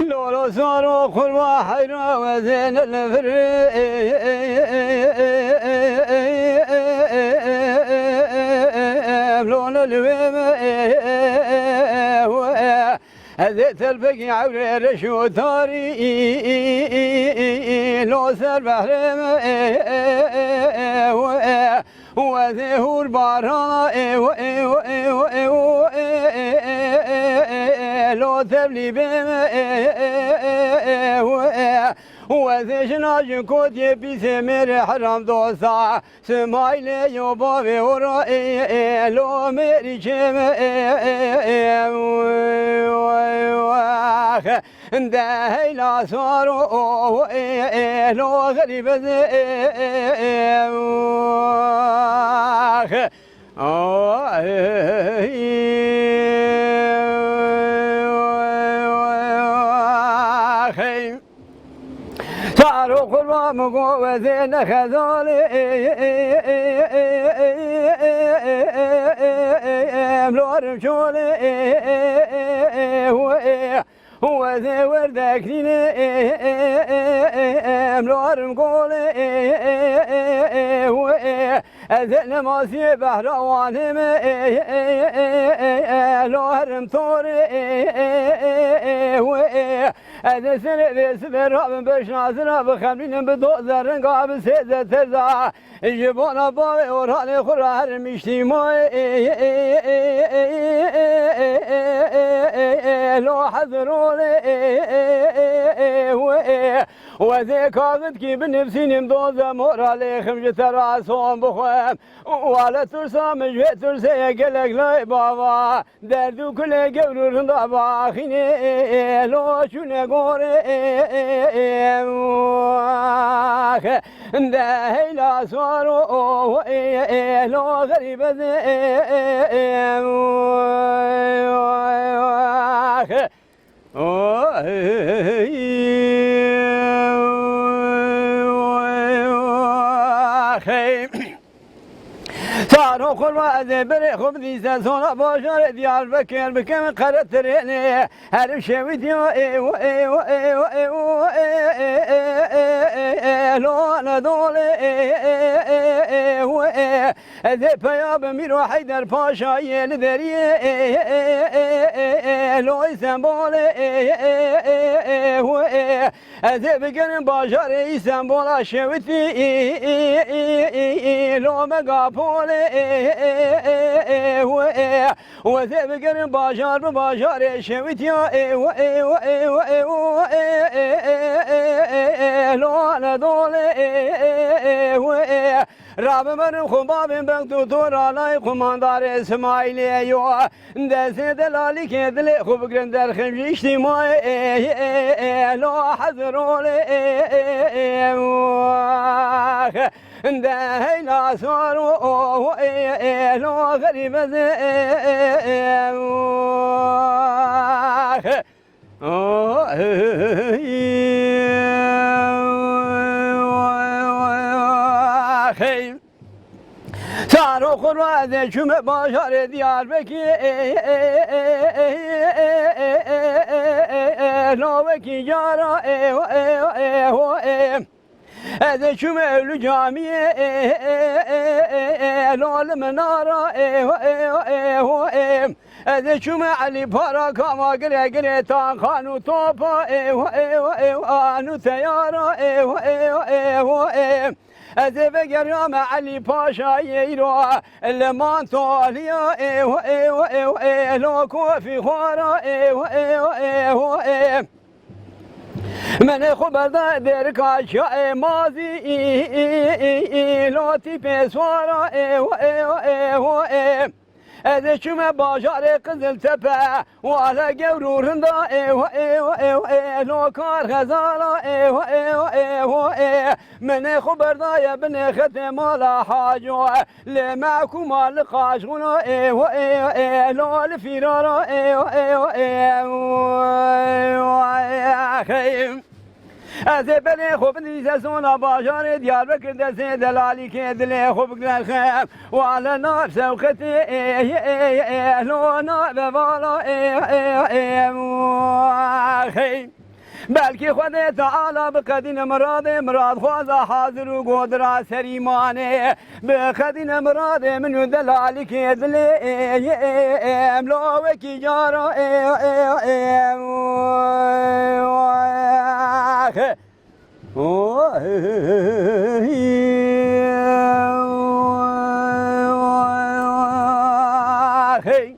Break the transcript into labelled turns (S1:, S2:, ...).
S1: لولو صاروا قربا حيرا وزين الفر لون الويم هذيت الفقي عبر رشو ثاري لو سر بحرم وذهور بارها لو تبلي بهم وذيشنا جنكوت يبي سمير حرام دوسا سمايلي يوبابي ورائي لو ميري شم ده لا صاروا لو غريب صاروا قربا مقوذين خذولي ملور شولي هو ذي وردك ملور مقولي أذن ماسي بحروانهم لوهرم ثوري أذن سنة بسبر رابن بشناسنا بخمرين بدو زرن قابل سيزة ترزا يجيبون بابي وراني خرار مشتيموي لو حذروني وذي كاظت كي بنفسي مدوزة مورا لي خمجة راسهم بخوام وعلى ترسا مجوه ترسا يقلق لاي بابا دردو كل قولو رندا باخيني لو شونه قوري ده لا صاروا لو غريب صاروا خلوا ذبر خبزي سونا باشر ديار بكر بكم قرت ريني هر شويتي لو ندول ذي بياب ميرو حيدر باشا يلدري لو يسمبول ذي بكر باشر يسمبول شويتي لو مقابول وذي بقر باشار بباشار شويتيا لو ندول راب من خباب بنتو تورا لاي خماندار اسماعيلي يو دست دلالي كدل خوب گرندر خمجي اجتماعي لو حذرولي ده لا صاروا لو غريب صاروا خرواد شم باشار ديار بكي لو بكي جارا هذا شو مولو جامية لول منارة هذا شو علي بارا كما قري تان خانو توبا انو تيارة هذا بقر مع علي باشا يرو اللمان طاليا لو كوفي خورا من خبر درك عشاء ماضي لوتي بسوارا هذا شو باشار قزل تبع وعلى جورو رندا لو كار غزالا من خبر ضايا بن ختم على حاجو لمعكم على قاشونا لو الفرارا أزبني خوب نيسونا باشار ديار بكر دسي دلالي كدلي خوب الخام وعلى نار سوختي لو نار بوالا بلكي خذ تعالى بقدين مراد خوزا حاضر وقدرة سريماني بقدين مراد من يدلالك يدلي ملوكي جارو Oh,